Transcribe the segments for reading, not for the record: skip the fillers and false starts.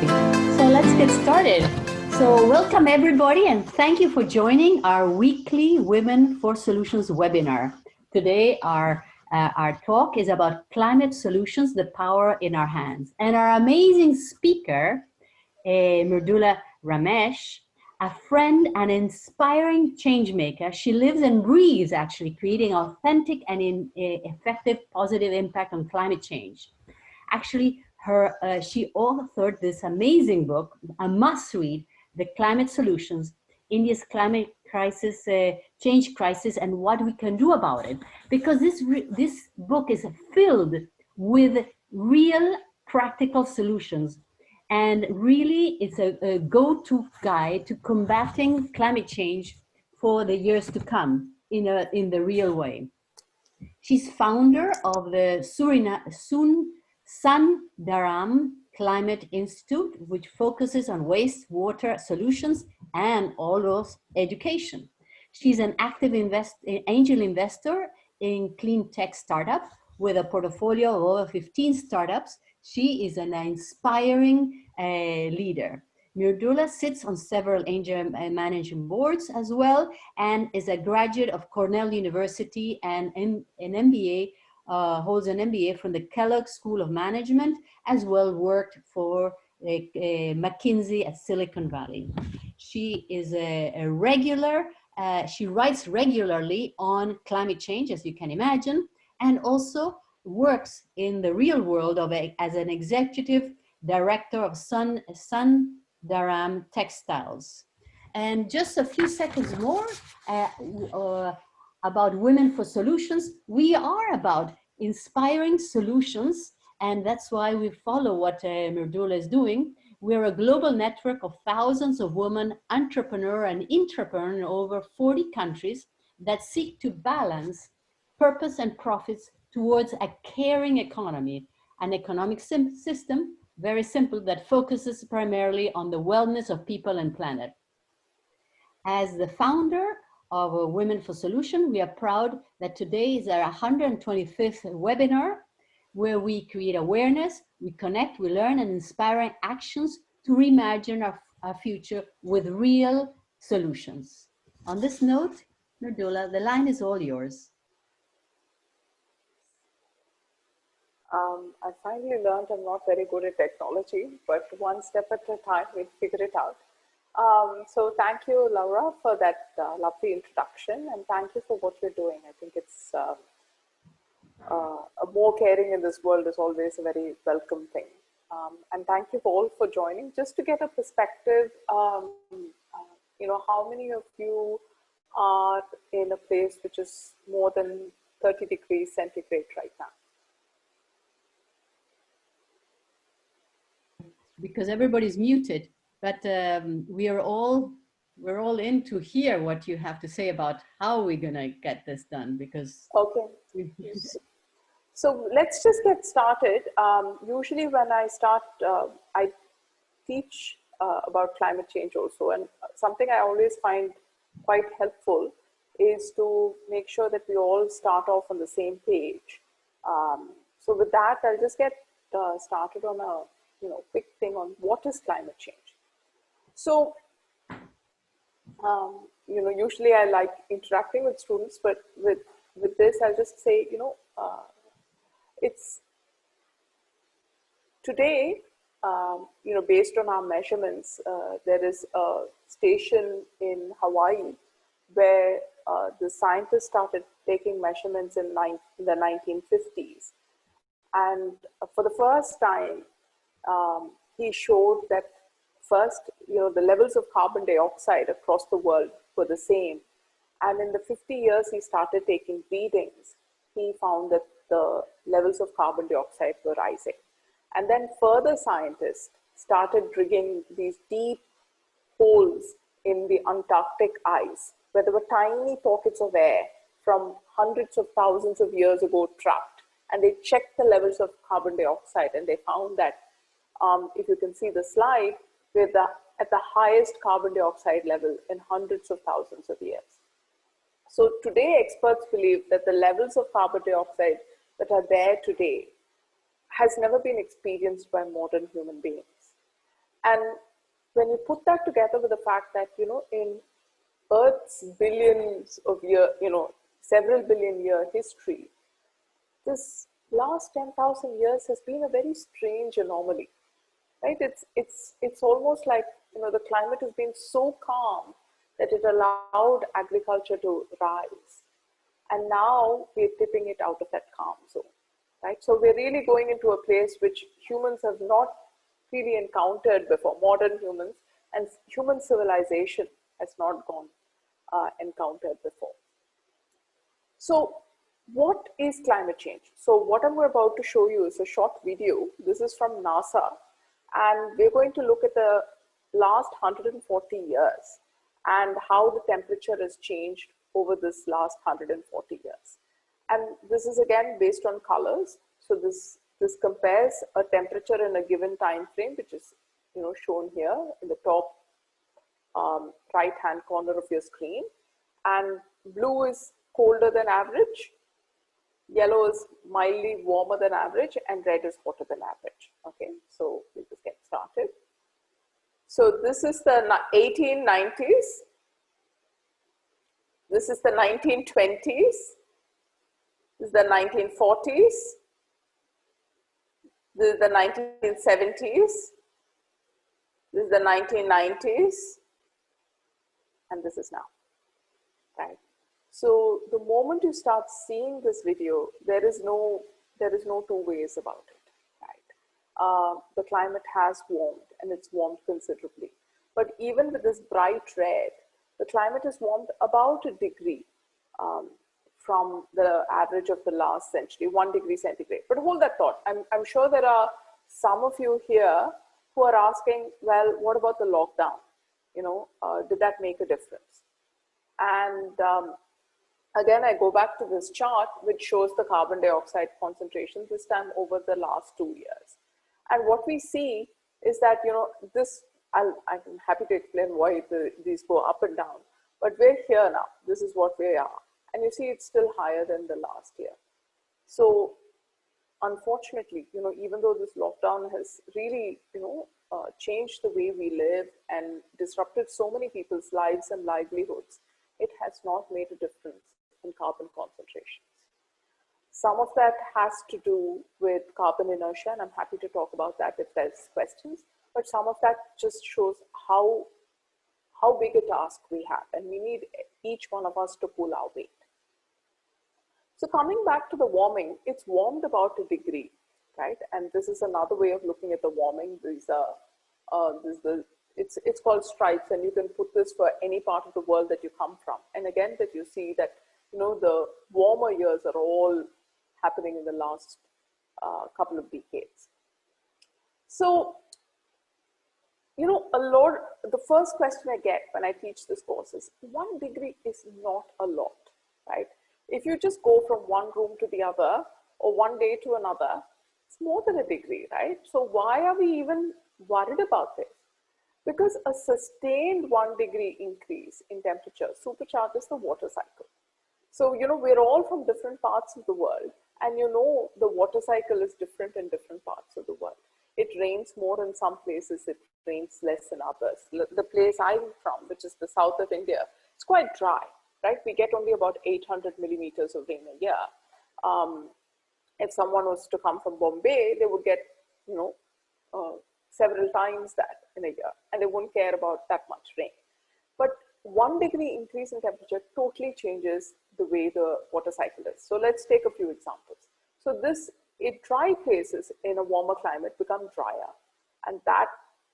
So let's get started. So welcome everybody and thank you for joining our weekly Women for Solutions webinar. Today our talk is about climate solutions, the power in our hands. And our amazing speaker, Mridula Ramesh, a friend and inspiring change maker. She lives and breathes actually creating authentic and effective positive impact on climate change. Actually, she authored this amazing book, a must-read, The Climate Solutions, India's Climate Crisis, Change Crisis, and What We Can Do About It. Because this book is filled with real practical solutions. And really, it's a go-to guide to combating climate change for the years to come in the real way. She's founder of the Sundaram Climate Institute, which focuses on wastewater solutions and all education. She's an active angel investor in Cleantech startup with a portfolio of over 15 startups. She is an inspiring leader. Mridula sits on several angel managing boards as well, and is a graduate of Cornell University and an MBA, holds an MBA from the Kellogg School of Management, as well worked for McKinsey at Silicon Valley. She is a regular, she writes regularly on climate change, as you can imagine, and also works in the real world as an executive director of Sundaram Textiles. And just a few seconds more about Women for Solutions. We are about inspiring solutions, and that's why we follow what Mridula is doing. We're a global network of thousands of women, entrepreneurs and intrapreneurs in over 40 countries that seek to balance purpose and profits towards a caring economy, an economic system, very simple, that focuses primarily on the wellness of people and planet. As the founder of Women for Solution, we are proud that today is our 125th webinar, where we create awareness, we connect, we learn, and inspiring actions to reimagine our future with real solutions. On this note, Mridula, the line is all yours. I finally learned I'm not very good at technology, but one step at a time, we'll figure it out. So thank you, Laura, for that lovely introduction, and thank you for what you're doing. I think it's more caring in this world is always a very welcome thing. And thank you all for joining. Just to get a perspective, you know, how many of you are in a place which is more than 30 degrees centigrade right now? Because everybody's muted, but we're all in to hear what you have to say about how we're gonna get this done, because okay. So let's just get started. Usually when I start, I teach about climate change also, and something I always find quite helpful is to make sure that we all start off on the same page. So with that, I'll just get started on a quick thing on what is climate change. So, usually I like interacting with students, but with this, I'll just say, it's today, based on our measurements, there is a station in Hawaii where the scientists started taking measurements in the 1950s. And for the first time, he showed that first, the levels of carbon dioxide across the world were the same. And in the 50 years he started taking readings, he found that the levels of carbon dioxide were rising. And then further scientists started digging these deep holes in the Antarctic ice, where there were tiny pockets of air from hundreds of thousands of years ago trapped. And they checked the levels of carbon dioxide, and they found that if you can see the slide, we're at the highest carbon dioxide level in hundreds of thousands of years. So today, experts believe that the levels of carbon dioxide that are there today has never been experienced by modern human beings. And when you put that together with the fact that, in Earth's billions of several billion year history, this last 10,000 years has been a very strange anomaly, right? It's almost like, the climate has been so calm that it allowed agriculture to rise. And now we're tipping it out of that calm zone, right? So we're really going into a place which humans have not really encountered before, modern humans, and human civilization has not gone encountered before. So what is climate change? So what I'm about to show you is a short video. This is from NASA, and we're going to look at the last 140 years and how the temperature has changed over this last 140 years. And this is again based on colors. So this compares a temperature in a given time frame, which is shown here in the top right hand corner of your screen. And blue is colder than average, yellow is mildly warmer than average, and red is hotter than average. Okay, so we'll just get started. So this is the 1890s. This is the 1920s. This is the 1940s. This is the 1970s. This is the 1990s. And this is now, right? So the moment you start seeing this video, there is no two ways about it, right? The climate has warmed, and it's warmed considerably. But even with this bright red, the climate has warmed about a degree from the average of the last century, 1 degree centigrade. But hold that thought. I'm sure there are some of you here who are asking, well, what about the lockdown? Did that make a difference? And again, I go back to this chart, which shows the carbon dioxide concentration, this time over the last 2 years. And what we see is that, I'm happy to explain why these go up and down, but we're here now. This is what we are. And you see, it's still higher than the last year. So unfortunately, even though this lockdown has really, changed the way we live and disrupted so many people's lives and livelihoods, it has not made a difference in carbon concentrations. Some of that has to do with carbon inertia, and I'm happy to talk about that if there's questions, but some of that just shows how big a task we have, and we need each one of us to pull our weight. So coming back to the warming, it's warmed about a degree, right? And this is another way of looking at the warming. It's called stripes, and you can put this for any part of the world that you come from. And again, that you see that, the warmer years are all happening in the last couple of decades. So, the first question I get when I teach this course is, 1 degree is not a lot, right? If you just go from one room to the other or one day to another, it's more than a degree, right? So why are we even worried about this? Because a sustained 1 degree increase in temperature supercharges the water cycle. So, we're all from different parts of the world, and the water cycle is different in different parts of the world. It rains more in some places, it rains less in others. The place I'm from, which is the south of India, it's quite dry, right? We get only about 800 millimeters of rain a year. If someone was to come from Bombay, they would get, several times that in a year, and they wouldn't care about that much rain. But 1 degree increase in temperature totally changes the way the water cycle is. So let's take a few examples. So dry places in a warmer climate become drier, and that,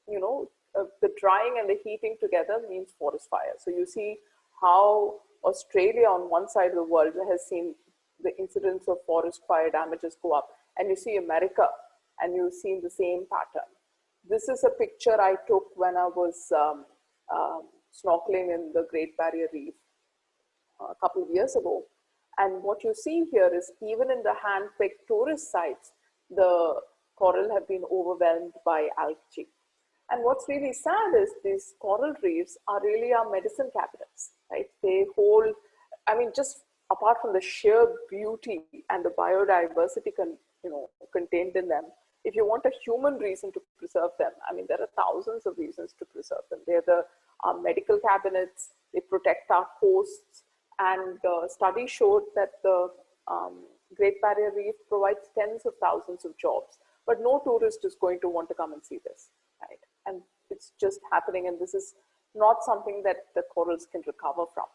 the drying and the heating together means forest fire. So you see how Australia on one side of the world has seen the incidence of forest fire damages go up, and you see America, and you've seen the same pattern. This is a picture I took when I was snorkeling in the Great Barrier Reef a couple of years ago. And what you see here is, even in the hand-picked tourist sites, the coral have been overwhelmed by algae. And what's really sad is these coral reefs are really our medicine cabinets, right? They hold, just apart from the sheer beauty and the biodiversity contained in them, if you want a human reason to preserve them, I mean, there are thousands of reasons to preserve them. They're our medical cabinets, they protect our coasts, and studies showed that the Great Barrier Reef provides tens of thousands of jobs, but no tourist is going to want to come and see this, right? And it's just happening, and this is not something that the corals can recover from.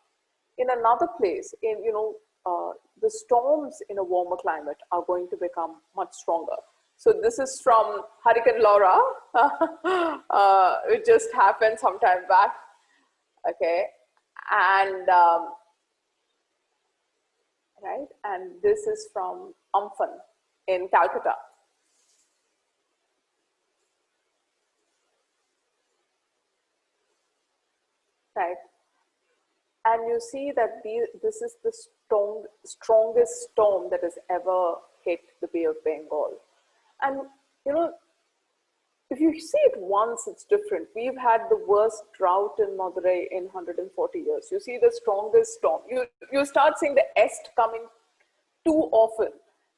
In another place, the storms in a warmer climate are going to become much stronger. So this is from Hurricane Laura, it just happened some time back, okay? And right, and this is from Amphan in Calcutta. Right, and you see that this is the strongest storm that has ever hit the Bay of Bengal. And if you see it once, it's different. We've had the worst drought in Madurai in 140 years. You see the strongest storm. You start seeing the est coming too often.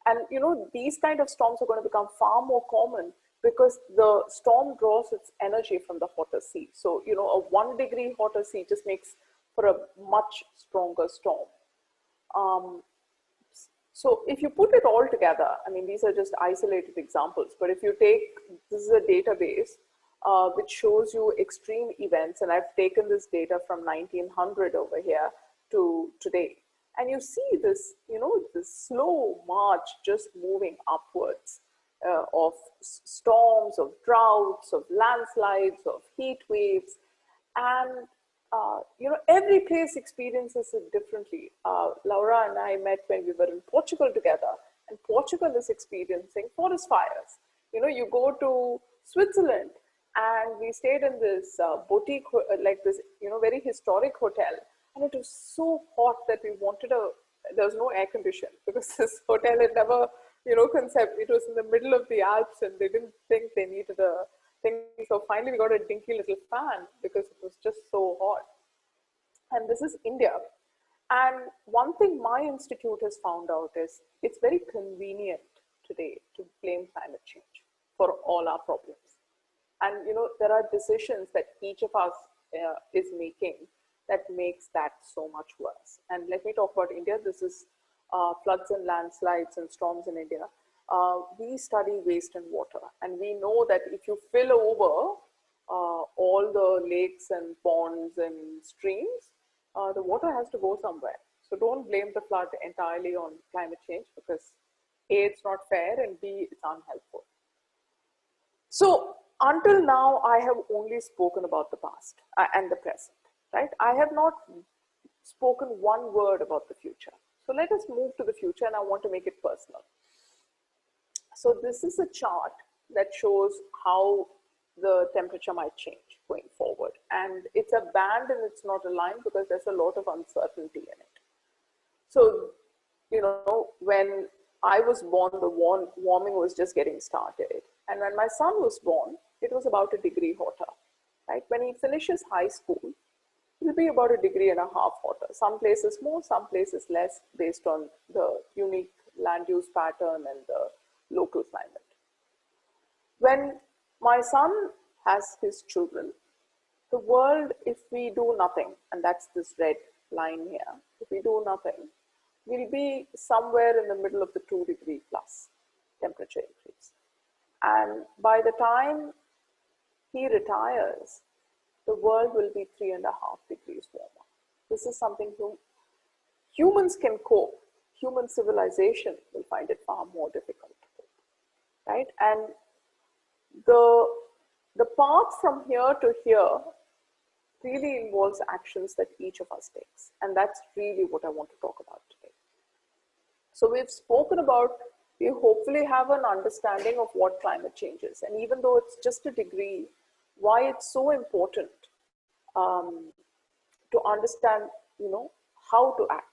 And these kind of storms are going to become far more common because the storm draws its energy from the hotter sea. So, a 1 degree hotter sea just makes for a much stronger storm. So if you put it all together, I mean, these are just isolated examples, but if you take, this is a database which shows you extreme events, and I've taken this data from 1900 over here to today. And you see this, this slow march just moving upwards of storms, of droughts, of landslides, of heat waves. And every place experiences it differently. Laura and I met when we were in Portugal together, and Portugal is experiencing forest fires. You go to Switzerland, and we stayed in this boutique, like this, very historic hotel, and it was so hot that we wanted there was no air condition because this hotel had never, concept. It was in the middle of the Alps, and they didn't think they needed a thing. So finally we got a dinky little fan because it was just so hot. And this is India. And one thing my institute has found out is it's very convenient today to blame climate change for all our problems. And there are decisions that each of us is making that makes that so much worse. And let me talk about India. This is floods and landslides and storms in India. We study waste and water, and we know that if you fill over all the lakes and ponds and streams, the water has to go somewhere. So don't blame the flood entirely on climate change, because A, it's not fair, and B, it's unhelpful. So until now, I have only spoken about the past and the present, right? I have not spoken one word about the future. So let us move to the future, and I want to make it personal. So this is a chart that shows how the temperature might change going forward. And it's a band and it's not a line because there's a lot of uncertainty in it. So, when I was born, the warming was just getting started. And when my son was born, it was about 1 degree hotter, right? When he finishes high school, it will be about 1.5 degrees hotter. Some places more, some places less, based on the unique land use pattern and the local climate. When my son has his children, the world, if we do nothing, and that's this red line here, if we do nothing, we'll be somewhere in the middle of the 2 degree plus temperature increase. And by the time he retires, the world will be 3.5 degrees warmer. This is something humans can cope. Human civilization will find it far more difficult to cope, right? And the path from here to here really involves actions that each of us takes. And that's really what I want to talk about today. So we've spoken about, we hopefully have an understanding of what climate change is. And even though it's just 1 degree, why it's so important to understand, how to act.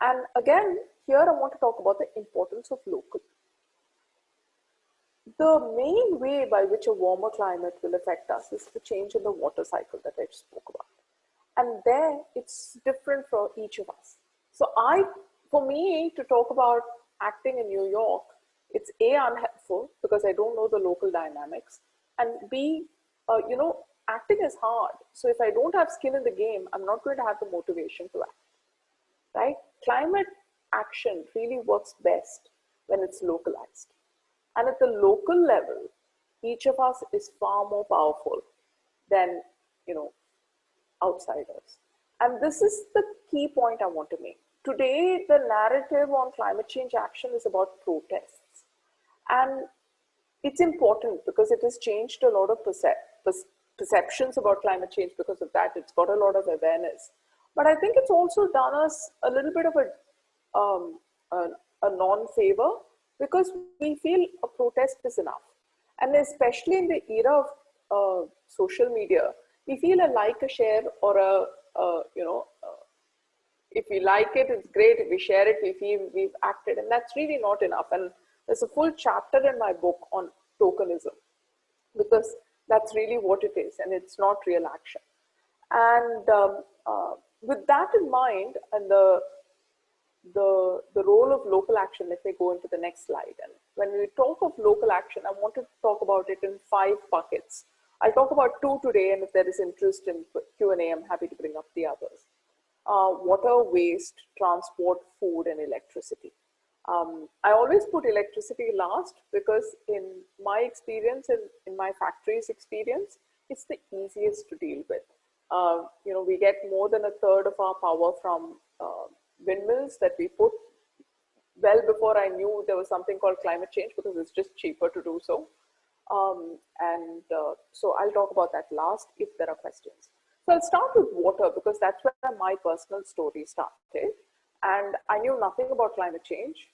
And again, here I want to talk about the importance of local. The main way by which a warmer climate will affect us is the change in the water cycle that I spoke about. And there, it's different for each of us. So for me to talk about acting in New York It's A, unhelpful because I don't know the local dynamics, and B, acting is hard. So if I don't have skin in the game, I'm not going to have the motivation to act, right? Climate action really works best when it's localized. And at the local level, each of us is far more powerful than, outsiders. And this is the key point I want to make. Today, the narrative on climate change action is about protests. And it's important because it has changed a lot of perceptions about climate change because of that. It's got a lot of awareness. But I think it's also done us a little bit of a non-favor because we feel a protest is enough. And especially in the era of social media, we feel a like, a share, or if we like it, it's great. If we share it, we feel we've acted. And that's really not enough. And there's a full chapter in my book on tokenism, because that's really what it is, and it's not real action. And with that in mind, and the role of local action, let me go into the next slide. And when we talk of local action, I want to talk about it in 5 buckets. I'll talk about 2 today, and if there is interest in Q&A, I'm happy to bring up the others. Water, waste, transport, food, and electricity. I always put electricity last because in my experience, in my factory's experience, it's the easiest to deal with. We get more than 1/3 of our power from windmills that we put well before I knew there was something called climate change, because it's just cheaper to do so. So I'll talk about that last if there are questions. So I'll start with water because that's where my personal story started. And I knew nothing about climate change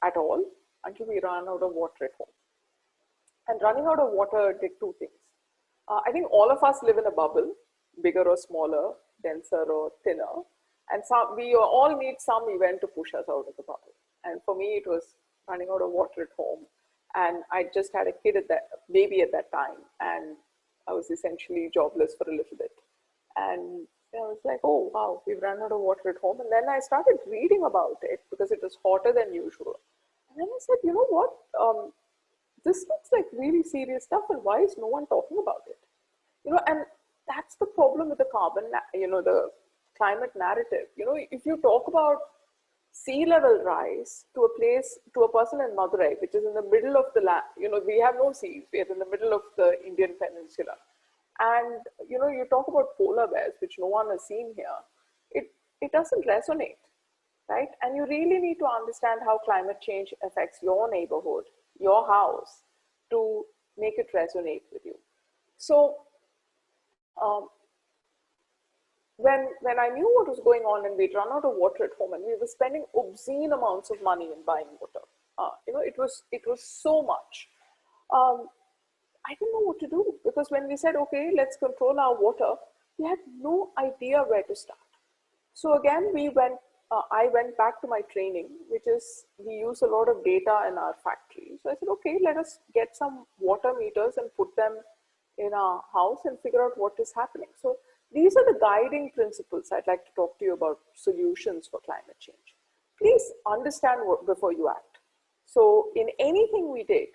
at all until we ran out of water at home. And running out of water did 2 things. I think all of us live in a bubble, bigger or smaller, denser or thinner. And we all need some event to push us out of the bubble. And for me, it was running out of water at home. And I just had a baby at that time. And I was essentially jobless for a little bit. And I was like, oh, wow, we've run out of water at home. And then I started reading about it because it was hotter than usual. And then I said, you know what? This looks like really serious stuff. And why is no one talking about it? And that's the problem with the the climate narrative. If you talk about sea level rise to a person in Madurai, which is in the middle of the land, we have no seas. We are in the middle of the Indian peninsula. And, you talk about polar bears, which no one has seen here. It doesn't resonate, right? And you really need to understand how climate change affects your neighborhood, your house, to make it resonate with you. So when I knew what was going on and we'd run out of water at home and we were spending obscene amounts of money in buying water, it was so much. I didn't know what to do, because when we said, okay, let's control our water, we had no idea where to start. So again, I went back to my training, which is we use a lot of data in our factory. So I said, okay, let us get some water meters and put them in our house and figure out what is happening. So these are the guiding principles I'd like to talk to you about solutions for climate change. Please understand before you act. So in anything we did,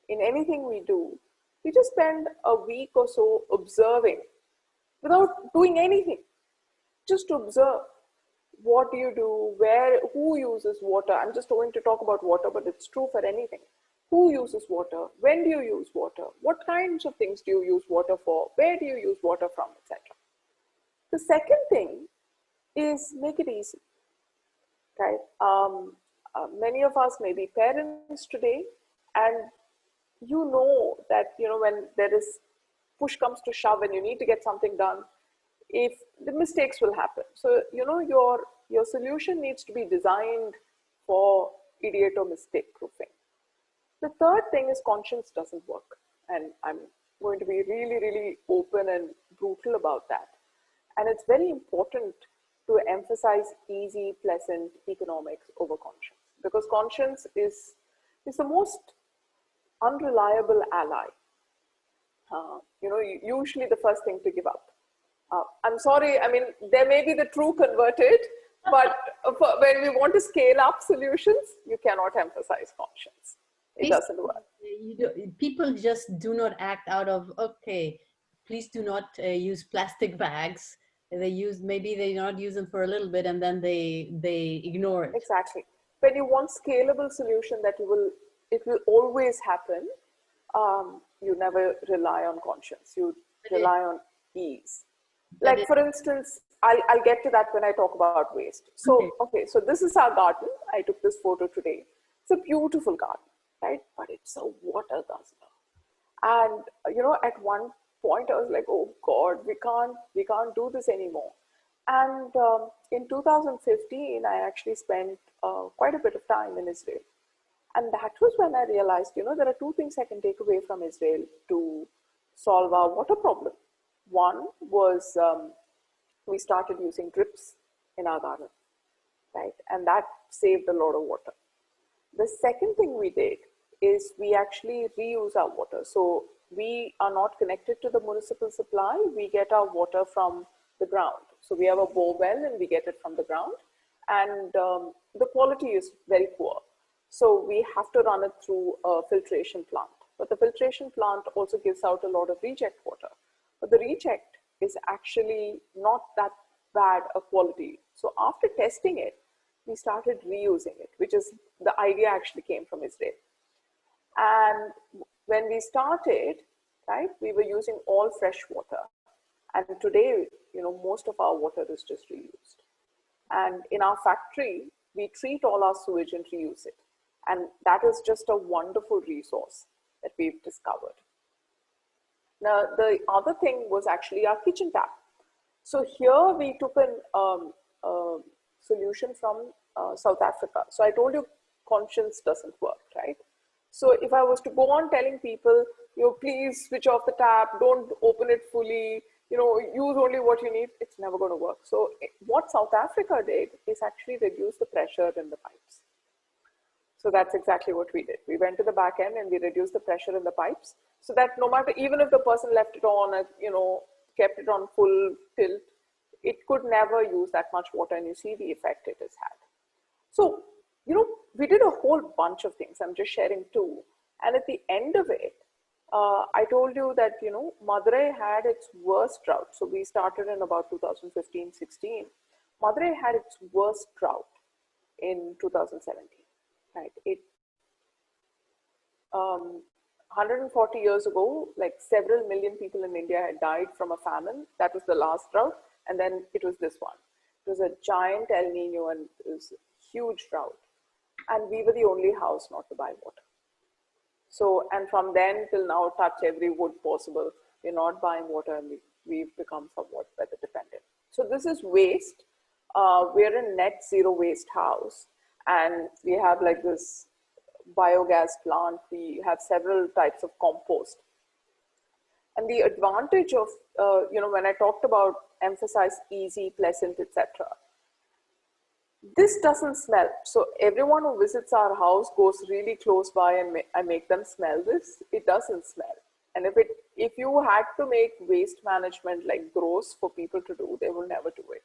in anything we do, we just spend a week or so observing without doing anything. Just observe. What do you do? Who uses water? I'm just going to talk about water, but it's true for anything. Who uses water? When do you use water? What kinds of things do you use water for? Where do you use water from, etc. The second thing is make it easy, right? Many of us may be parents today, and that when there is push comes to shove and you need to get something done, if the mistakes will happen. So your solution needs to be designed for idiot or mistake proofing. The third thing is conscience doesn't work, and I'm going to be really, really open and brutal about that. And it's very important to emphasize easy, pleasant economics over conscience, because conscience is the most unreliable ally. Usually the first thing to give up. I'm sorry, I mean, there may be the true converted, but when we want to scale up solutions, you cannot emphasize conscience. It doesn't work. People just do not act out of, okay, please do not use plastic bags. They use, maybe they not use them for a little bit and then they ignore it. Exactly. When you want scalable solution that it will always happen, you never rely on conscience. You rely on ease. Like for instance, I'll get to that when I talk about waste. So, okay, so this is our garden. I took this photo today. It's a beautiful garden, right? But it's a water guzzler. And, you know, at one point I was like, oh God, we can't do this anymore. And in 2015, I actually spent quite a bit of time in Israel. And that was when I realized, you know, there are two things I can take away from Israel to solve our water problem. One was we started using drips in our garden, right? And that saved a lot of water. The second thing we did is we actually reuse our water. So we are not connected to the municipal supply. We get our water from the ground. So we have a bore well and we get it from the ground. And the quality is very poor. So we have to run it through a filtration plant. But the filtration plant also gives out a lot of reject water. But the reject is actually not that bad a quality. So after testing it, we started reusing it, which is the idea actually came from Israel. And when we started, right, we were using all fresh water. And today, you know, most of our water is just reused. And in our factory, we treat all our sewage and reuse it. And that is just a wonderful resource that we've discovered. Now, the other thing was actually our kitchen tap. So here we took a solution from South Africa. So I told you conscience doesn't work, right? So if I was to go on telling people, you know, please switch off the tap, don't open it fully, you know, use only what you need, it's never going to work. So what South Africa did is actually reduce the pressure in the pipes. So that's exactly what we did. We went to the back end and we reduced the pressure in the pipes so that no matter, even if the person left it on, you know, kept it on full tilt, it could never use that much water, and you see the effect it has had. So, you know, we did a whole bunch of things. I'm just sharing two. And at the end of it, I told you that, you know, Madurai had its worst drought. So we started in about 2015-16. Madurai had its worst drought in 2017. Right? 140 years ago, like several million people in India had died from a famine. That was the last drought. And then it was this one. It was a giant El Nino and it was a huge drought. And we were the only house not to buy water. So, and from then till now, touch every wood possible. We're not buying water and we've become somewhat weather dependent. So this is waste. We're a net zero waste house. And we have like this biogas plant. We have several types of compost. And the advantage of, you know, when I talked about emphasize easy, pleasant, etc. This doesn't smell. So everyone who visits our house goes really close by and I make them smell this. It doesn't smell. And if you had to make waste management like gross for people to do, they will never do it.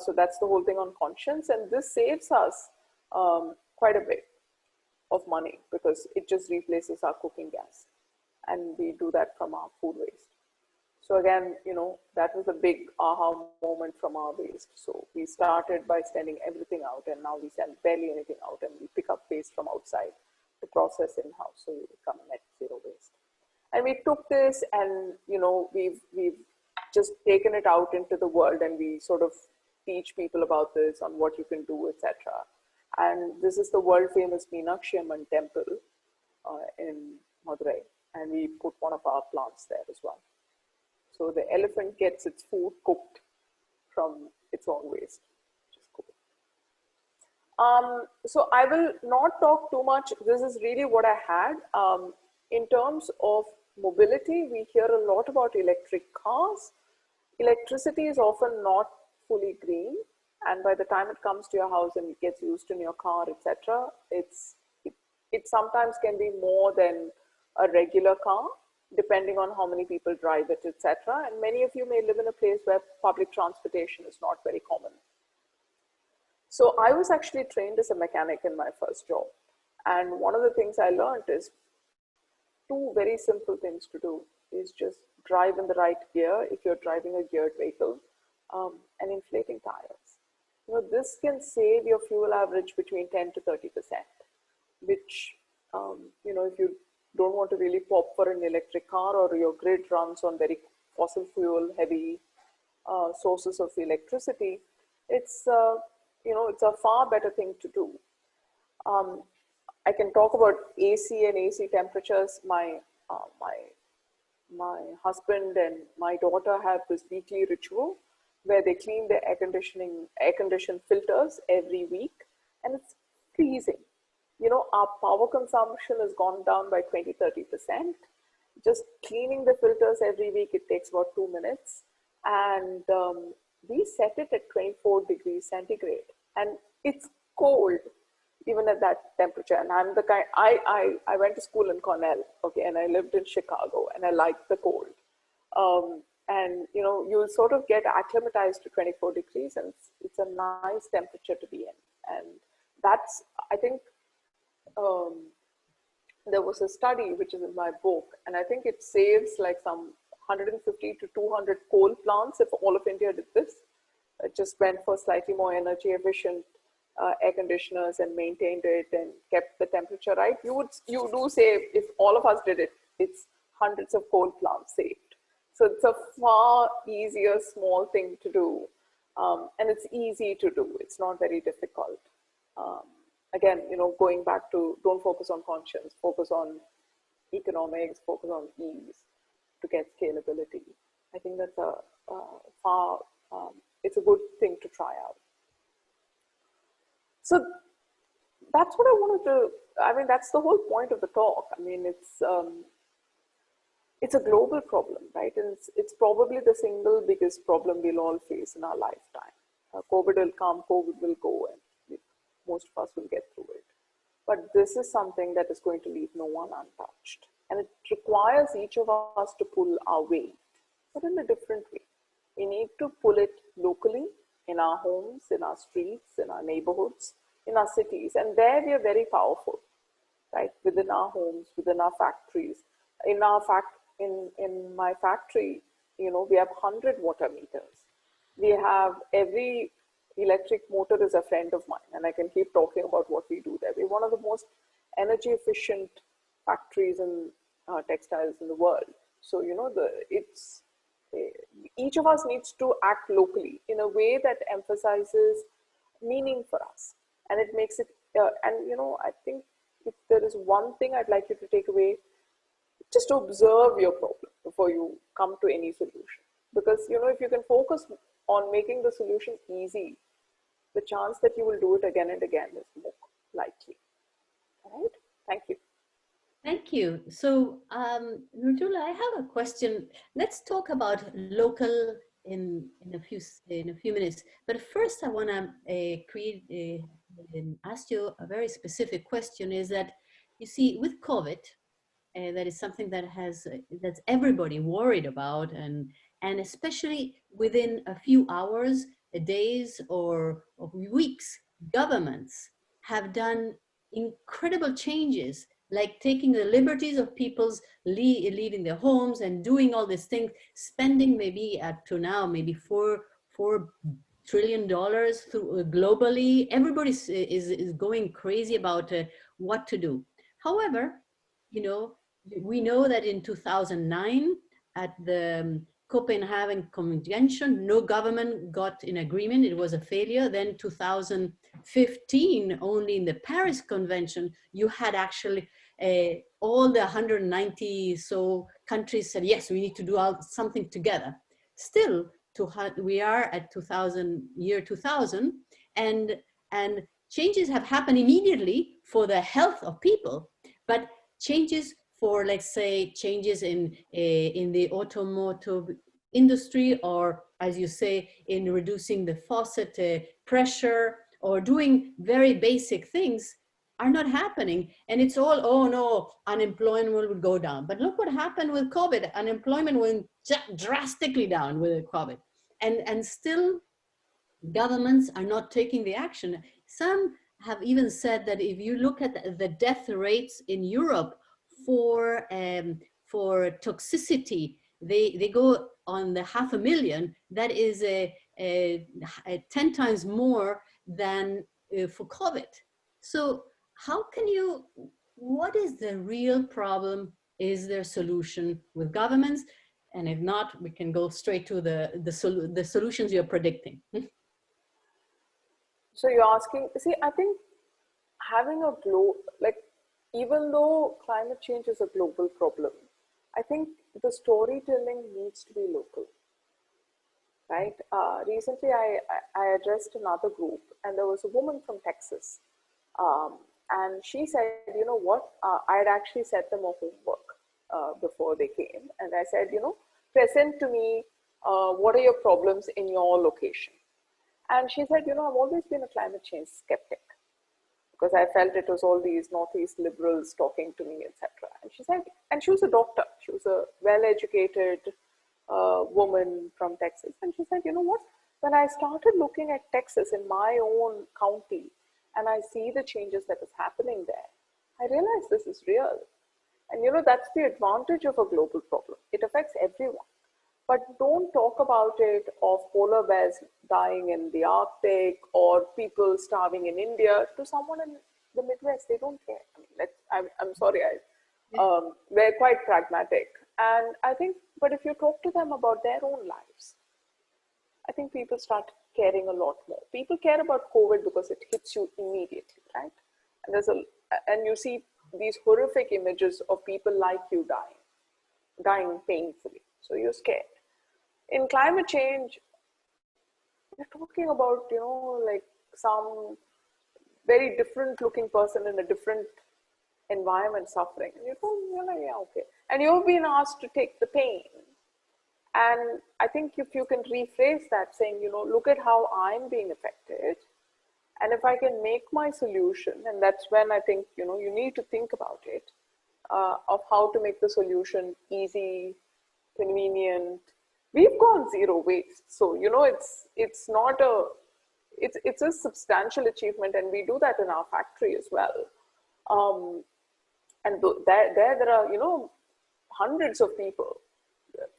So that's the whole thing on conscience. And this saves us quite a bit of money because it just replaces our cooking gas. And we do that from our food waste. So again, you know, that was a big aha moment from our waste. So we started by sending everything out and now we send barely anything out and we pick up waste from outside to process in-house. So we become net zero waste. And we took this and, you know, we've just taken it out into the world and we sort of teach people about this on what you can do, etc. And this is the world famous Meenakshi Amman temple in Madurai. And we put one of our plants there as well. So the elephant gets its food cooked from its own waste, which is cool. So I will not talk too much. This is really what I had. In terms of mobility, we hear a lot about electric cars. Electricity is often not fully green. And by the time it comes to your house and it gets used in your car, etc., it sometimes can be more than a regular car, depending on how many people drive it, etc. And many of you may live in a place where public transportation is not very common. So I was actually trained as a mechanic in my first job. And one of the things I learned is two very simple things to do is just drive in the right gear if you're driving a geared vehicle, and inflating tires. This can save your fuel average between 10 to 30%, which, if you don't want to really pop for an electric car, or your grid runs on very fossil fuel heavy sources of electricity, it's it's a far better thing to do. I can talk about AC and AC temperatures. My husband and my daughter have this weekly ritual where they clean their air conditioned filters every week, and it's freezing. Our power consumption has gone down by 20–30%. Just cleaning the filters every week, it takes about 2 minutes. And we set it at 24 degrees centigrade. And it's cold, even at that temperature. And I'm the kind, I went to school in Cornell, okay, and I lived in Chicago, and I liked the cold. And you'll sort of get acclimatized to 24 degrees, and it's a nice temperature to be in. And that's, I think, there was a study which is in my book, and I think it saves like some 150 to 200 coal plants if all of India did this. It just went for slightly more energy efficient air conditioners and maintained it and kept the temperature right. You do save, if all of us did it, it's hundreds of coal plants saved. So it's a far easier small thing to do, and it's easy to do. It's not very difficult. Again, going back to don't focus on conscience, focus on economics, focus on ease to get scalability. I think that's it's a good thing to try out. So that's what I wanted to, that's the whole point of the talk. It's a global problem, right? And it's probably the single biggest problem we'll all face in our lifetime. COVID will come, COVID will go, and most of us will get through it. But this is something that is going to leave no one untouched. And it requires each of us to pull our weight, but in a different way. We need to pull it locally, in our homes, in our streets, in our neighborhoods, in our cities. And there we are very powerful, right? Within our homes, within our factories. In my factory, we have 100 water meters. We have every electric motor is a friend of mine, and I can keep talking about what we do there. We're one of the most energy efficient factories in textiles in the world. So, each of us needs to act locally in a way that emphasizes meaning for us. And it makes it, I think if there is one thing I'd like you to take away, just observe your problem before you come to any solution. Because, if you can focus on making the solution easy, the chance that you will do it again and again is more likely. All right? Thank you. Thank you. So, Mridula, I have a question. Let's talk about local in a few minutes. But first, I want to ask you a very specific question. Is that, you see, with COVID, that is something that that's everybody worried about, and especially within a few hours, days, or weeks, governments have done incredible changes, like taking the liberties of people's leaving their homes and doing all these things, spending maybe up to now maybe $4 trillion globally. Everybody is going crazy about what to do. However, we know that in 2009 at the Copenhagen Convention, no government got in agreement. It was a failure. Then 2015, only in the Paris Convention, you had actually all the 190 so countries said, yes, we need to do something together. Still, we are at 2000, and changes have happened immediately for the health of people, but changes for, let's say, changes in the automotive industry, or as you say, in reducing the faucet pressure, or doing very basic things, are not happening. And it's all, oh no, unemployment will go down. But look what happened with COVID. Unemployment went drastically down with COVID. And still governments are not taking the action. Some have even said that if you look at the death rates in Europe for toxicity, they go on the 500,000. That is a 10 times more than for COVID. So how can you, what is the real problem? Is there a solution with governments? And if not, we can go straight to the solutions you're predicting. So you're asking, see, I think having a even though climate change is a global problem, I think the storytelling needs to be local, right? Recently, I addressed another group, and there was a woman from Texas, and she said, you know what, I had actually set them a homework before they came, and I said, you know, present to me, what are your problems in your location? And she said, you know, I've always been a climate change skeptic, because I felt it was all these Northeast liberals talking to me, etc. And she said, and she was a doctor, she was a well-educated woman from Texas. And she said, you know what, when I started looking at Texas in my own county, and I see the changes that is happening there, I realized this is real. And you know, that's the advantage of a global problem. It affects everyone. But don't talk about it of polar bears dying in the Arctic or people starving in India to someone in the Midwest. They don't care. I mean, I'm sorry, we're quite pragmatic. And I think, but if you talk to them about their own lives, I think people start caring a lot more. People care about COVID because it hits you immediately, right? And and you see these horrific images of people like you dying painfully. So you're scared. In climate change, we're talking about, you know, like some very different looking person in a different environment suffering. And you're like, yeah, okay. And you've been asked to take the pain. And I think if you can rephrase that saying, you know, look at how I'm being affected. And if I can make my solution, and that's when I think, you know, you need to think about it, of how to make the solution easy, convenient. We've gone zero waste. So, you know, it's a substantial achievement, and we do that in our factory as well. And there are, you know, hundreds of people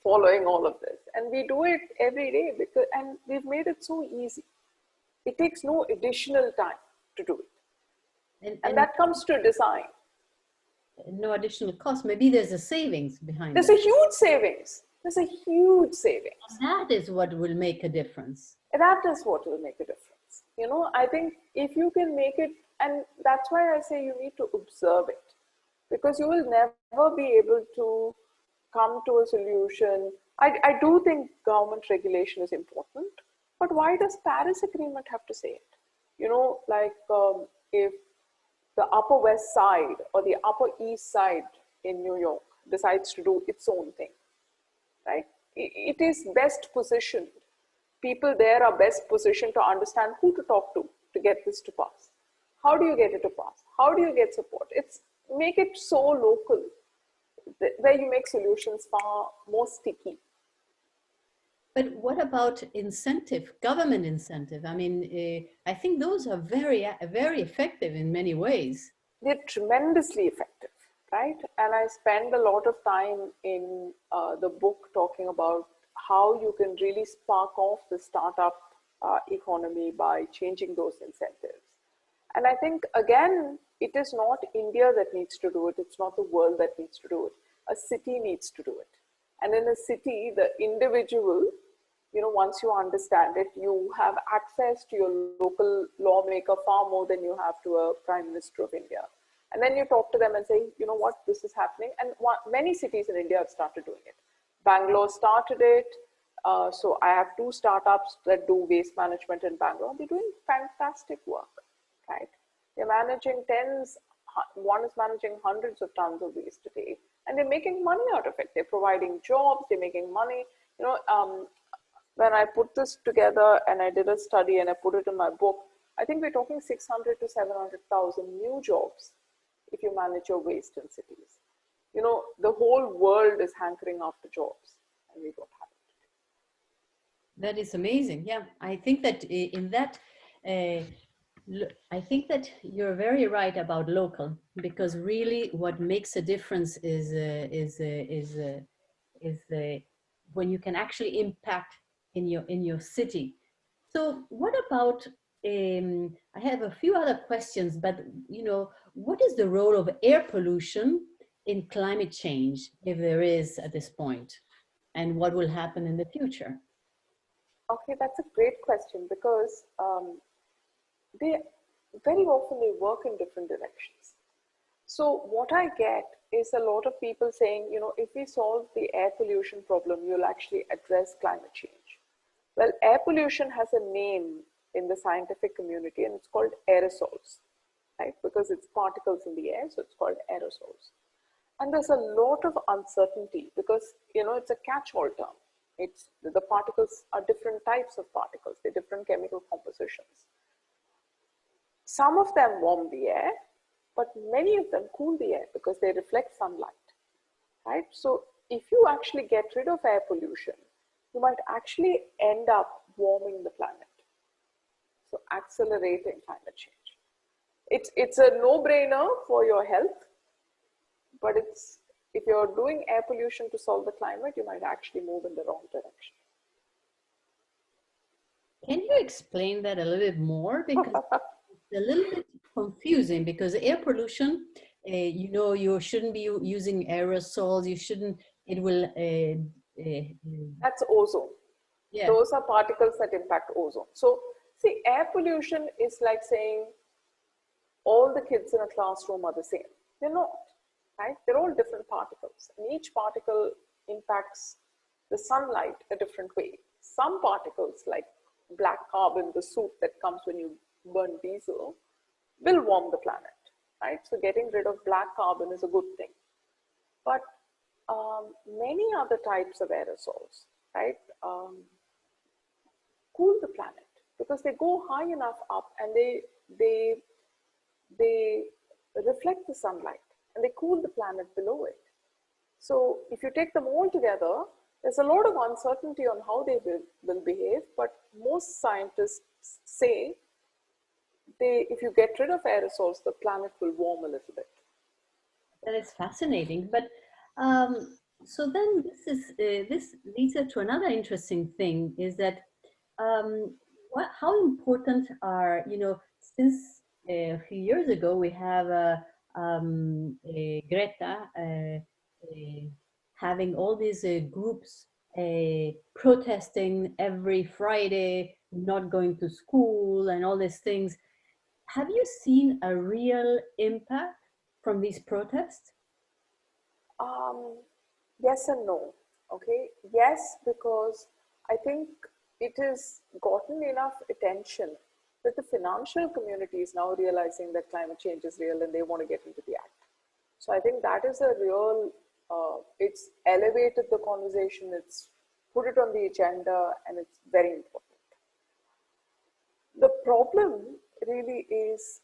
following all of this, and we do it every day and we've made it so easy. It takes no additional time to do it. And that comes to design. No additional cost. Maybe there's a savings behind it. There's a huge savings. There's a huge savings. And that is what will make a difference. That is what will make a difference. You know, I think if you can make it, and that's why I say you need to observe it, because you will never be able to come to a solution. I do think government regulation is important, but why does Paris Agreement have to say it? You know, like if the Upper West Side or the Upper East Side in New York decides to do its own thing, right? It is best positioned. People there are best positioned to understand who to talk to get this to pass. How do you get it to pass? How do you get support? Make it so local, where you make solutions far more sticky. But what about incentive, government incentive? I mean, I think those are very effective in many ways. They're tremendously effective, right? And I spend a lot of time in the book talking about how you can really spark off the startup economy by changing those incentives. And I think, again, it is not India that needs to do it. It's not the world that needs to do it. A city needs to do it. And in a city, the individual, you know, once you understand it, you have access to your local lawmaker far more than you have to a Prime Minister of India. And then you talk to them and say, you know what, this is happening. And many cities in India have started doing it. Bangalore started it. So I have 2 startups that do waste management in Bangalore. They're doing fantastic work, right? They're managing one is managing hundreds of tons of waste a day, and they're making money out of it. They're providing jobs, they're making money. You know, when I put this together and I did a study and I put it in my book, I think we're talking 600 to 700,000 new jobs if you manage your waste in cities. You know, the whole world is hankering after jobs, and we don't have it. That is amazing. Yeah, I think that in that I think that you're very right about local, because really what makes a difference is when you can actually impact in your city. So what about, I have a few other questions, but what is the role of air pollution in climate change, if there is at this point, and what will happen in the future? Okay, that's a great question because they very often they work in different directions. So what I get is a lot of people saying, if we solve the air pollution problem, you'll actually address climate change. Well, air pollution has a name in the scientific community, and it's called aerosols, right? Because it's particles in the air, so it's called aerosols. And there's a lot of uncertainty because, it's a catch-all term. The particles are different types of particles, they're different chemical compositions. Some of them warm the air, but many of them cool the air because they reflect sunlight, right? So if you actually get rid of air pollution, you might actually end up warming the planet. So accelerating climate change. It's a no-brainer for your health, but if you're doing air pollution to solve the climate, you might actually move in the wrong direction. Can you explain that a little bit more? Because it's a little bit confusing, because air pollution, you shouldn't be using aerosols, you shouldn't, it will... That's ozone. Yeah. Those are particles that impact ozone. So see, air pollution is like saying all the kids in a classroom are the same. They're not, right? They're all different particles, and each particle impacts the sunlight a different way. Some particles, like black carbon, the soot that comes when you burn diesel, will warm the planet, right? So getting rid of black carbon is a good thing. But many other types of aerosols, right, cool the planet because they go high enough up and they reflect the sunlight and they cool the planet below it. So if you take them all together, there's a lot of uncertainty on how they will behave, but most scientists say if you get rid of aerosols, the planet will warm a little bit. That is fascinating. But so then this leads us to another interesting thing, is that how important are, since a few years ago we have Greta having all these groups protesting every Friday, not going to school and all these things. Have you seen a real impact from these protests? Yes and no. Okay. Yes, because I think it has gotten enough attention that the financial community is now realizing that climate change is real and they want to get into the act. So I think that is a real, it's elevated the conversation, it's put it on the agenda, and it's very important. The problem really is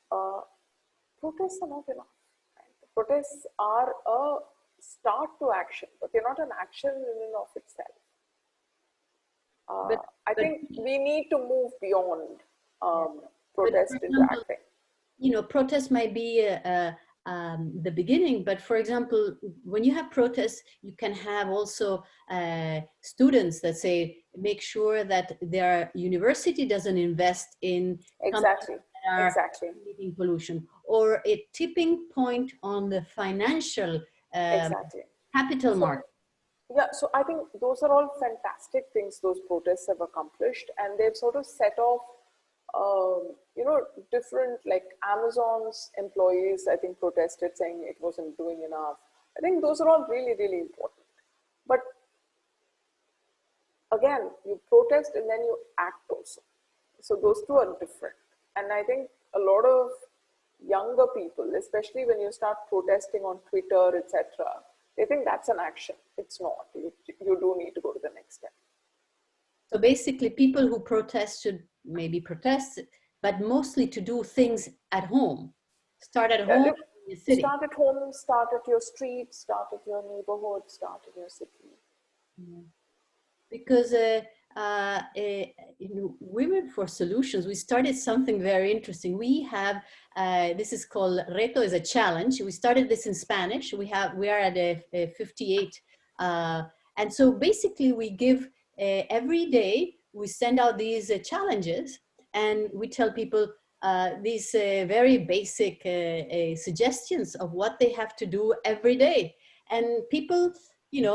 protests are not enough. Right? The protests are a start to action, but they're not an action in and of itself. I think we need to move beyond protest into acting. Protest might be the beginning, but for example, when you have protests, you can have also students that say, make sure that their university doesn't invest in exactly leading pollution, or a tipping point on the financial capital market. Yeah, so I think those are all fantastic things those protests have accomplished, and they've sort of set off different, like Amazon's employees, I think, protested saying it wasn't doing enough. I think those are all really, really important. But again, you protest and then you act also. So those two are different. And I think a lot of younger people, especially when you start protesting on Twitter, etc., they think that's an action. It's not. You do need to go to the next step. So basically, people who protest should maybe protest, but mostly to do things at home. Start at home in your city. Start at home, start at your street, start at your neighborhood, start in your city. Yeah. Because in Women for Solutions, we started something very interesting. We have, this is called Reto is a challenge. We started this in Spanish. We are at a 58. And so basically we give, every day, we send out these challenges, and we tell people these very basic suggestions of what they have to do every day. And people,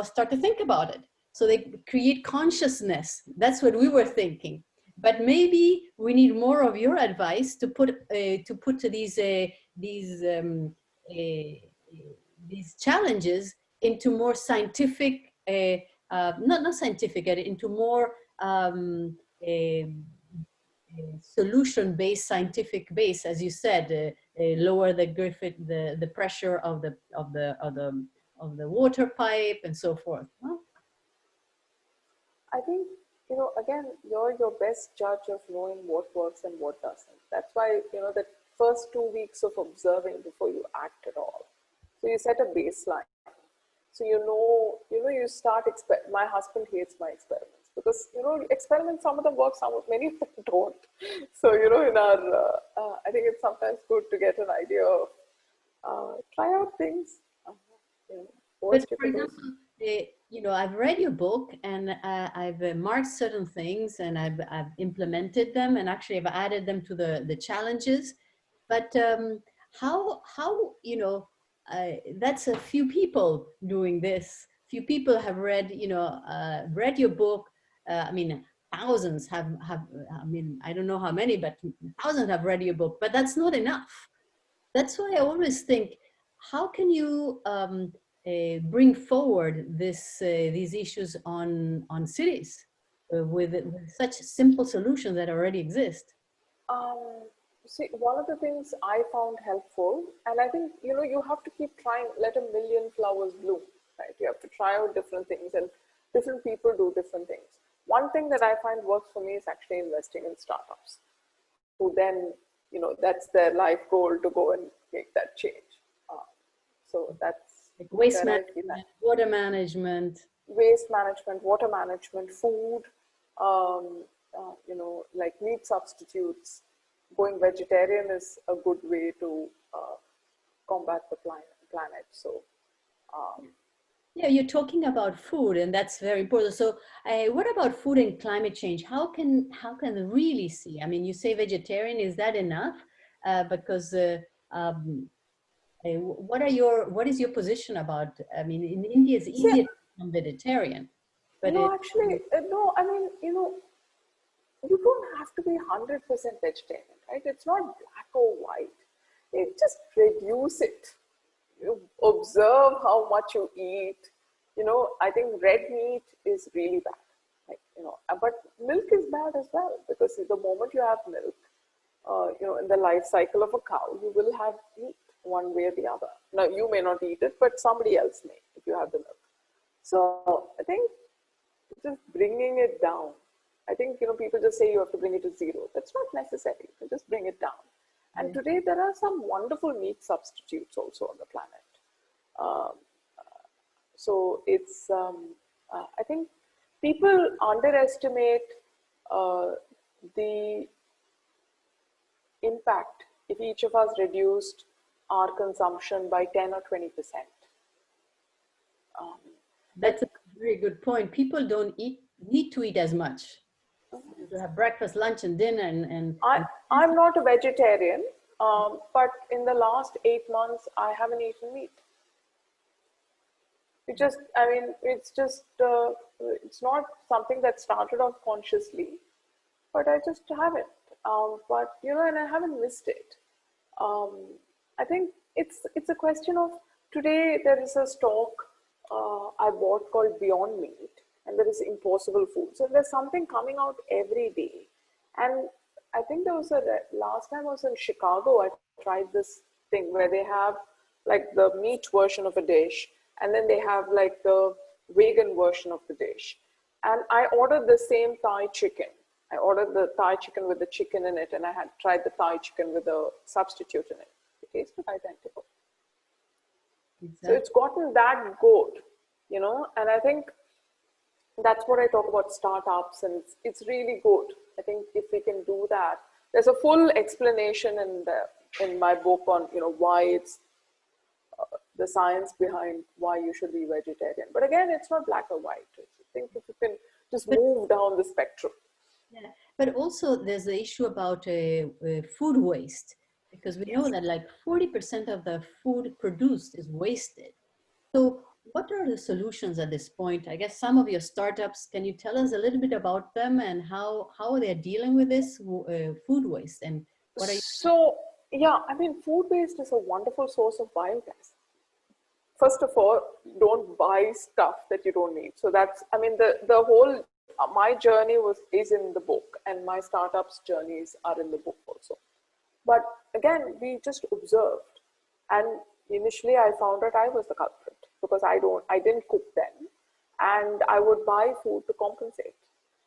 start to think about it. So they create consciousness. That's what we were thinking. But maybe we need more of your advice to put these challenges into more scientific, not scientific, into more solution-based, scientific base, as you said, lower the pressure of the water pipe and so forth. Huh? I think, again, you're your best judge of knowing what works and what doesn't. That's why, the first 2 weeks of observing before you act at all. So you set a baseline. So you start, my husband hates my experiments because, experiments, some of them work, many of them don't. So, in our, I think it's sometimes good to get an idea of, try out things. But for example, I've read your book, and I've marked certain things, and I've implemented them, and actually I've added them to the challenges. But how that's a few people doing this. Few people have read read your book. I mean, thousands have. I mean, I don't know how many, but thousands have read your book. But that's not enough. That's why I always think, how can you bring forward these issues on cities with such simple solutions that already exist? See, one of the things I found helpful, and I think, you have to keep trying, let a million flowers bloom, right? You have to try out different things, and different people do different things. One thing that I find works for me is actually investing in startups, who then, that's their life goal, to go and make that change. So that's like waste management, water management, water management, food, like meat substitutes. Going vegetarian is a good way to combat the planet. So, yeah, you're talking about food, and that's very important. So, what about food and climate change? How can really see? I mean, you say vegetarian. Is that enough? Because what is your position about? I mean, in India, it's easier to become vegetarian. But no, actually, no. I mean, you don't have to be 100% vegetarian, right? It's not black or white. You just reduce it. You observe how much you eat. I think red meat is really bad. Like, but milk is bad as well, because the moment you have milk, in the life cycle of a cow, you will have meat one way or the other. Now, you may not eat it, but somebody else may if you have the milk. So I think just bringing it down. I think, people just say you have to bring it to zero. That's not necessary. You can just bring it down. And today there are some wonderful meat substitutes also on the planet. So it's, I think people underestimate the impact if each of us reduced our consumption by 10 or 20%. That's a very good point. People don't need to eat as much. To have breakfast, lunch, and dinner. I'm not a vegetarian, but in the last 8 months, I haven't eaten meat. It's not something that started off consciously, but I just haven't. And I haven't missed it. I think it's a question of, today there is a stock I bought called Beyond Meat, and there is Impossible Food. So there's something coming out every day. And I think there was last time I was in Chicago, I tried this thing where they have like the meat version of a dish, and then they have like the vegan version of the dish. And I ordered the same Thai chicken. I ordered the Thai chicken with the chicken in it, and I had tried the Thai chicken with a substitute in it. It tasted identical. Exactly. So it's gotten that good, and I think that's what I talk about startups, and it's really good. I think if we can do that, there's a full explanation in my book on why it's the science behind why you should be vegetarian. But again, it's not black or white. I think if you can just move down the spectrum. Yeah, but also there's the issue about food waste, because we know that like 40% of the food produced is wasted. So what are the solutions at this point? I guess some of your startups, can you tell us a little bit about them and how they're dealing with this food waste, and what are you? So yeah, I mean, food waste is a wonderful source of biogas. First of all, don't buy stuff that you don't need. So that's, I mean, the whole, my journey is in the book, and my startups journeys are in the book also. But again, we just observed, and initially I found that I was the culprit because I didn't cook then, and I would buy food to compensate.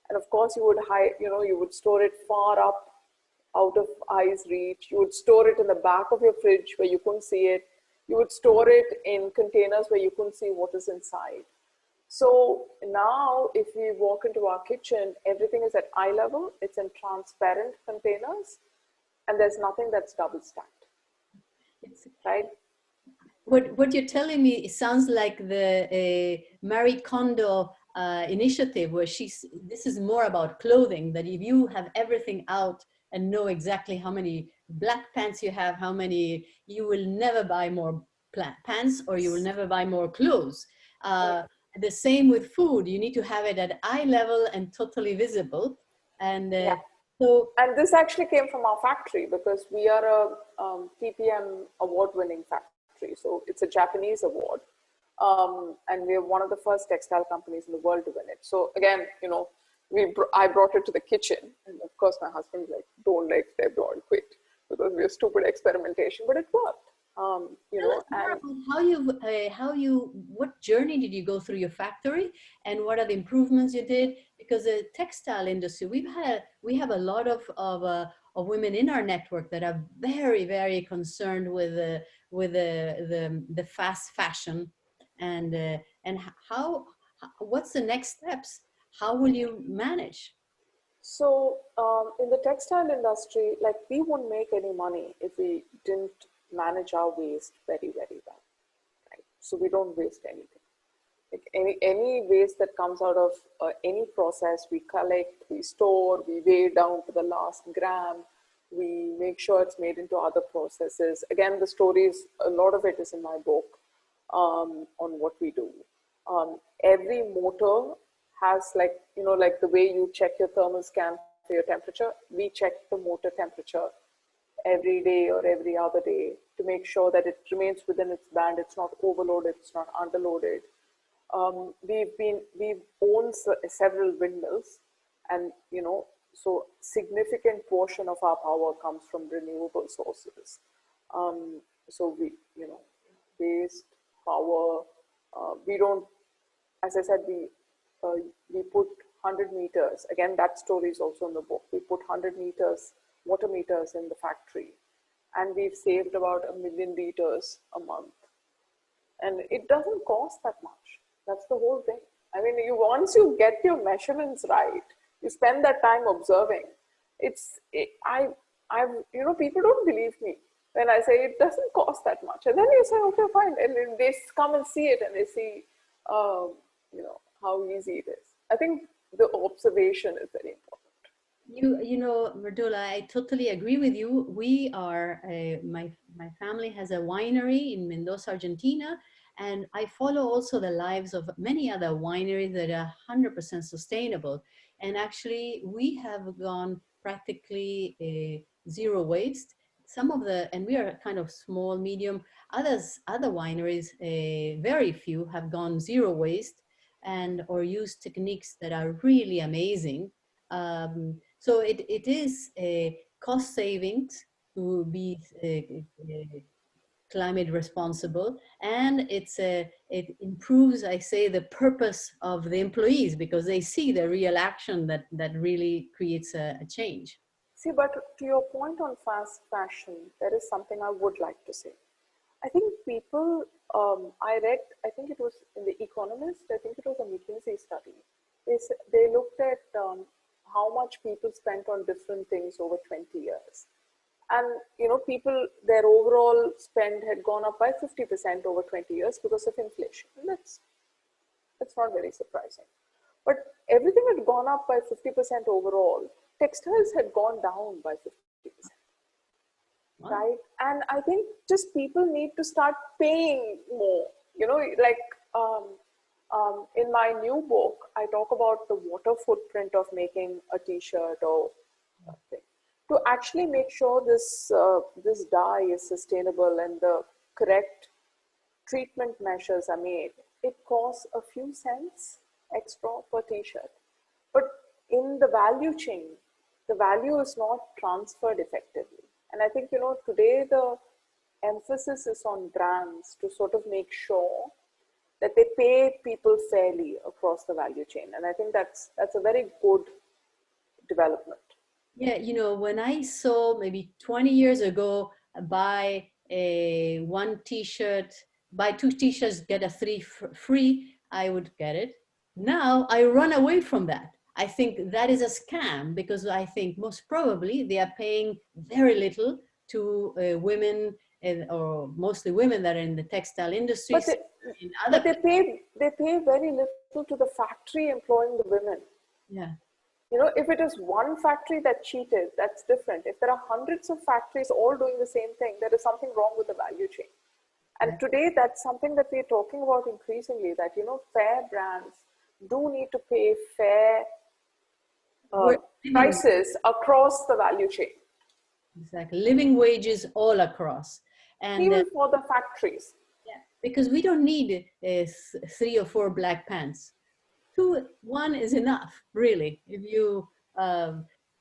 And of course, you would you would store it far up, out of eye's reach. You would store it in the back of your fridge where you couldn't see it. You would store it in containers where you couldn't see what is inside. So now if we walk into our kitchen, everything is at eye level. It's in transparent containers, and there's nothing that's double stacked, right? What you're telling me, it sounds like the Marie Kondo initiative, where this is more about clothing, that if you have everything out and know exactly how many black pants you have, you will never buy more pants, or you will never buy more clothes. The same with food. You need to have it at eye level and totally visible. And and this actually came from our factory, because we are a TPM award-winning factory. So it's a Japanese award. And we are one of the first textile companies in the world to win it. So again, I brought it to the kitchen, and of course my husband was like, don't let everyone quit, because we are stupid experimentation, but it worked. What journey did you go through your factory, and what are the improvements you did? Because the textile industry, we have a lot of women in our network that are very, very concerned with the fast fashion, and what's the next steps? How will you manage? So in the textile industry, like, we won't make any money if we didn't manage our waste very, very well, right? So we don't waste anything. Like any waste that comes out of any process, we collect, we store, we weigh down to the last gram, we make sure it's made into other processes. Again, the stories, a lot of it is in my book on what we do. Every motor has, like the way you check your thermal scan for your temperature, we check the motor temperature every day or every other day to make sure that it remains within its band. It's not overloaded, it's not underloaded. We've owned several windmills, and so significant portion of our power comes from renewable sources. So we waste power. We don't, as I said, we put 100 meters. Again, that story is also in the book. We put 100 meters, water meters in the factory, and we've saved about 1 million liters a month. And it doesn't cost that much. That's the whole thing. I mean, once you get your measurements right, you spend that time observing. People don't believe me when I say it doesn't cost that much. And then you say, okay, fine. And then they come and see it, and they see, how easy it is. I think the observation is very important. Mridula, I totally agree with you. We are, my family has a winery in Mendoza, Argentina, and I follow also the lives of many other wineries that are 100% sustainable. And actually, we have gone practically zero waste. And we are kind of small, medium. Other wineries, very few, have gone zero waste or use techniques that are really amazing. So it is a cost savings to be climate responsible, and it improves, I say, the purpose of the employees, because they see the real action that really creates a change. See, but to your point on fast fashion, there is something I would like to say. I think people, I read, I think it was in The Economist, I think it was a McKinsey study. they looked at how much people spent on different things over 20 years. And, people, their overall spend had gone up by 50% over 20 years because of inflation. And that's not very surprising. But everything had gone up by 50% overall. Textiles had gone down by 50%. Wow. Right? And I think just people need to start paying more. Like in my new book, I talk about the water footprint of making a t-shirt or something. To actually make sure this dye is sustainable and the correct treatment measures are made, it costs a few cents extra per t-shirt. But in the value chain, the value is not transferred effectively. And I think, today the emphasis is on brands to sort of make sure that they pay people fairly across the value chain. And I think that's a very good development. Yeah, when I saw maybe 20 years ago, buy one t-shirt, buy two t-shirts, get a three free, I would get it. Now I run away from that. I think that is a scam because I think most probably they are paying very little to women or mostly women that are in the textile industries. But they pay very little to the factory employing the women. Yeah. If it is one factory that cheated, that's different. If there are hundreds of factories all doing the same thing, there is something wrong with the value chain. And today, that's something that we're talking about increasingly, that, fair brands do need to pay fair prices across the value chain. Exactly. Living wages all across. And even for the factories. Yeah, because we don't need 3 or 4 black pants. 1 is enough, really. If you,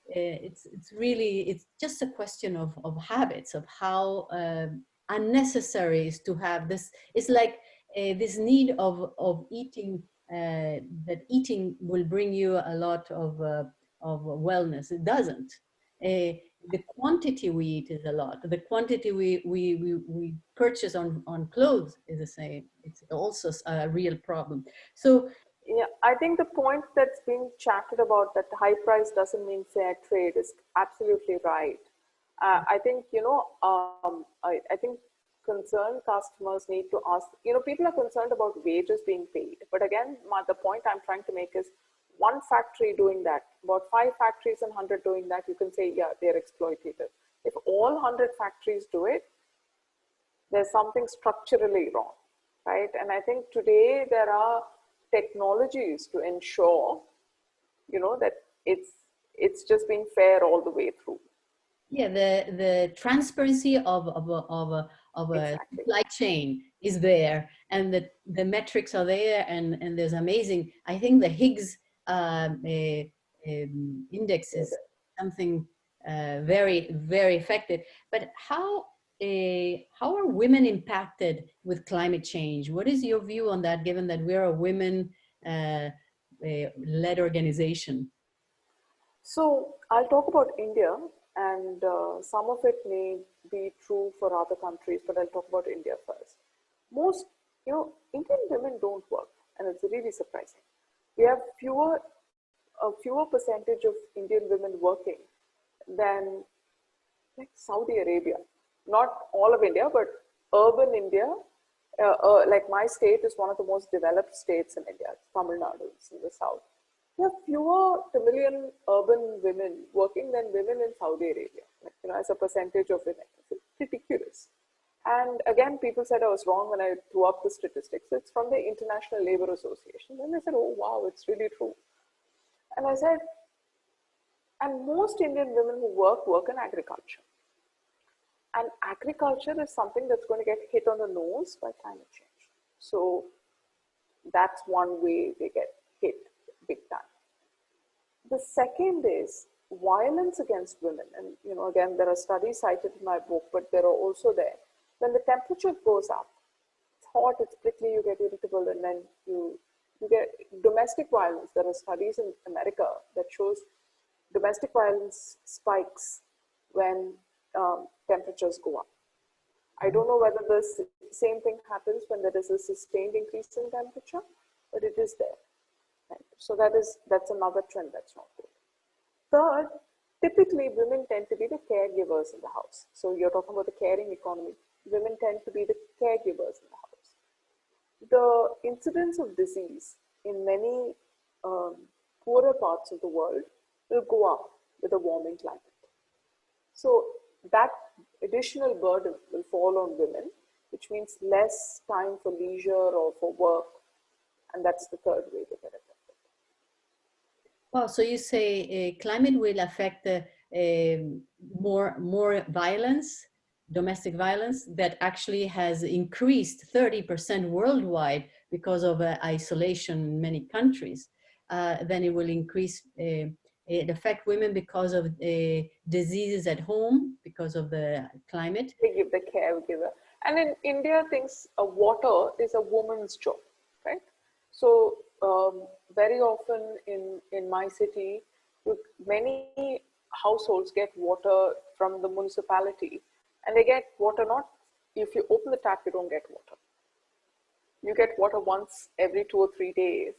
it's just a question of habits, of how unnecessary is to have this. It's like this need of eating, that eating will bring you a lot of wellness. It doesn't. The quantity we eat is a lot. The quantity we purchase on clothes is the same. It's also a real problem. So yeah, I think the point that's being chatted about, that high price doesn't mean fair trade, is absolutely right. I think, I think concerned customers need to ask, people are concerned about wages being paid. But again, the point I'm trying to make is, one factory doing that, about 5 factories and 100 doing that, you can say, yeah, they're exploitative. If all 100 factories do it, there's something structurally wrong, right? And I think today there are technologies to ensure, that it's just being fair all the way through. Yeah, the transparency of a supply chain is there, and the metrics are there, and there's amazing. I think the Higgs index is something very, very effective. But how are women impacted with climate change? What is your view on that, given that we're a women led organization? So I'll talk about India, and some of it may be true for other countries, but I'll talk about India first. Most, Indian women don't work, and it's really surprising. We have a fewer percentage of Indian women working than like Saudi Arabia. Not all of India, but urban India. Like my state is one of the most developed states in India. Tamil Nadu is in the south. We have fewer to million urban women working than women in Saudi Arabia, as a percentage of women. It's ridiculous. And again, people said I was wrong when I threw up the statistics. It's from the International Labour Association. And they said, oh, wow, it's really true. And I said, and most Indian women who work in agriculture. And agriculture is something that's going to get hit on the nose by climate change. So that's one way they get hit big time. The second is violence against women. And, again, there are studies cited in my book, but there are also there. When the temperature goes up, it's hot, it's prickly, you get irritable, and then you get domestic violence. There are studies in America that shows domestic violence spikes when temperatures go up. I don't know whether the same thing happens when there is a sustained increase in temperature, but it is there. Right? So that's another trend that's not good. Third, typically women tend to be the caregivers in the house. So you're talking about the caring economy. Women tend to be the caregivers in the house. The incidence of disease in many poorer parts of the world will go up with a warming climate. So that additional burden will fall on women, which means less time for leisure or for work. And that's the third way they get affected. Well, so you say climate will affect more violence, domestic violence, that actually has increased 30% worldwide because of isolation in many countries. Then it will increase, it affect women because of diseases at home, because of the climate. They give the caregiver. And in India, things water is a woman's job, right? So very often in my city, many households get water from the municipality, and they get water not, if you open the tap, you don't get water. You get water once every 2 or 3 days,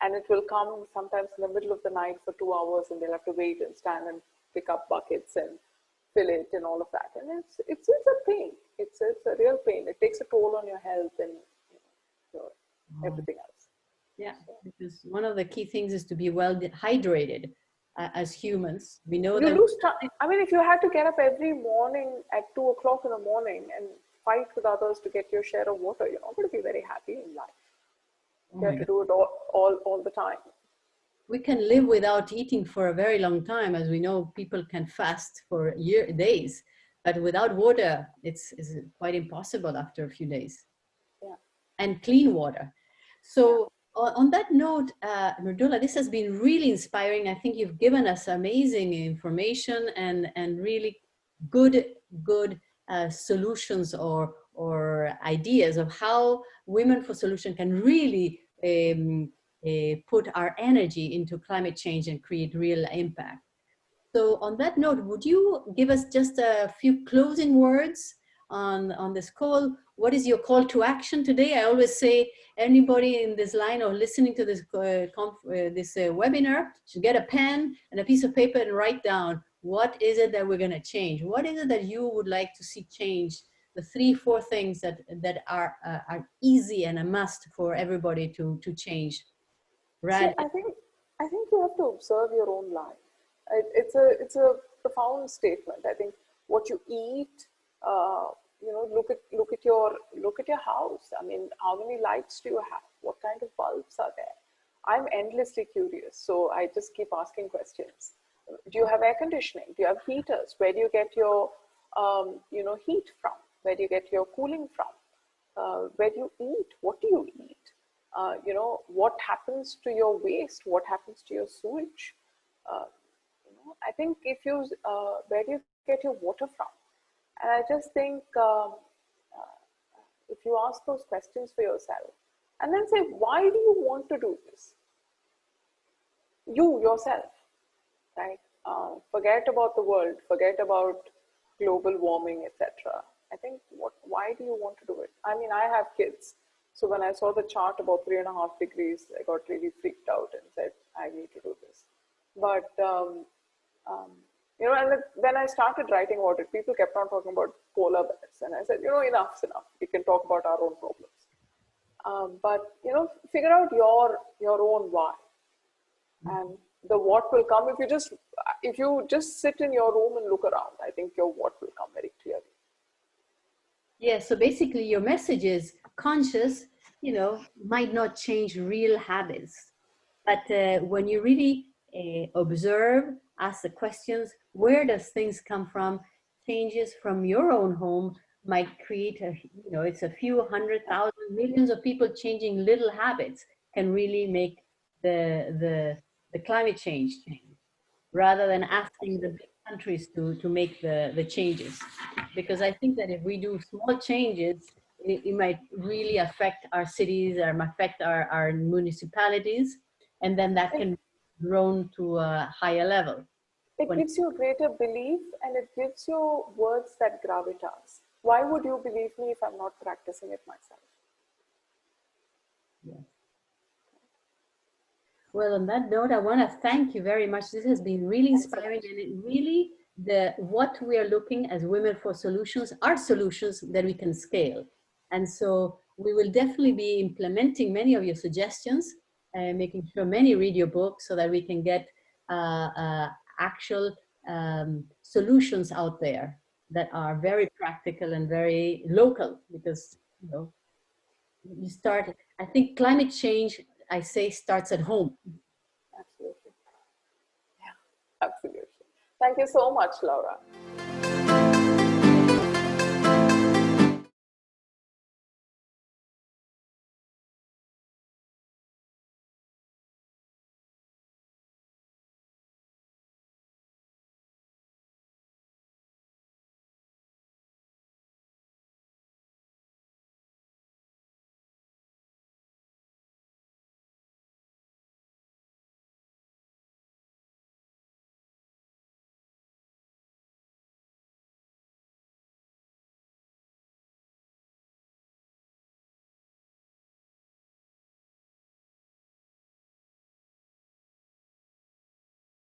and it will come sometimes in the middle of the night for 2 hours, and they'll have to wait and stand and pick up buckets and fill it and all of that. And it's a pain. It's a real pain. It takes a toll on your health and everything else. Yeah, because one of the key things is to be well hydrated as humans. We know you that lose time. I mean, if you had to get up every morning at 2 o'clock in the morning and fight with others to get your share of water, you're not going to be very happy in life. You have to do it all the time. We can live without eating for a very long time. As we know, people can fast for days, but without water, it's quite impossible after a few days. Yeah. And clean water. So on that note, Mridula, this has been really inspiring. I think you've given us amazing information and really good solutions or ideas of how Women for Solution can really put our energy into climate change and create real impact. So on that note, would you give us just a few closing words on this call? What is your call to action today? I always say anybody in this line or listening to this webinar should get a pen and a piece of paper and write down, what is it that we're going to change? What is it that you would like to see change? The 3-4 things that are easy and a must for everybody to change. See, I think you have to observe your own life. It's a profound statement. I think what you eat, look at your house. I mean, how many lights do you have? What kind of bulbs are there? I'm endlessly curious, so I just keep asking questions. Do you have air conditioning? Do you have heaters? Where do you get your heat from? Where do you get your cooling from? Where do you eat? What do you eat? What happens to your waste? What happens to your sewage? I think where do you get your water from? And I just think if you ask those questions for yourself and then say, why do you want to do this? You, yourself, right? Forget about the world, forget about global warming, etc. I think, why do you want to do it? I mean, I have kids. So when I saw the chart about 3.5 degrees, I got really freaked out and said, I need to do this. But, and when I started writing about it, people kept on talking about polar bears. And I said, enough's enough. We can talk about our own problems. But, figure out your own why. And the what will come if you just sit in your room and look around. I think your what will come very clearly. Yeah, so basically your message is conscious, might not change real habits. But when you really observe, ask the questions, where does things come from? Changes from your own home might create it's a few 100,000, millions of people changing little habits can really make the climate change, rather than asking the big countries to make the changes. Because I think that if we do small changes, it might really affect our cities, or affect our municipalities, and then that can grow to a higher level. It gives you a greater belief, and it gives you words that gravitas. Why would you believe me if I'm not practicing it myself? Yeah. Well, on that note, I want to thank you very much. This has been really Thanks so inspiring, much. and it really what we are looking as Women for Solutions are solutions that we can scale. And so we will definitely be implementing many of your suggestions, making sure many read your book so that we can get actual solutions out there that are very practical and very local, because you start, I think climate change, I say, starts at home. Absolutely. Yeah, absolutely. Thank you so much, Laura.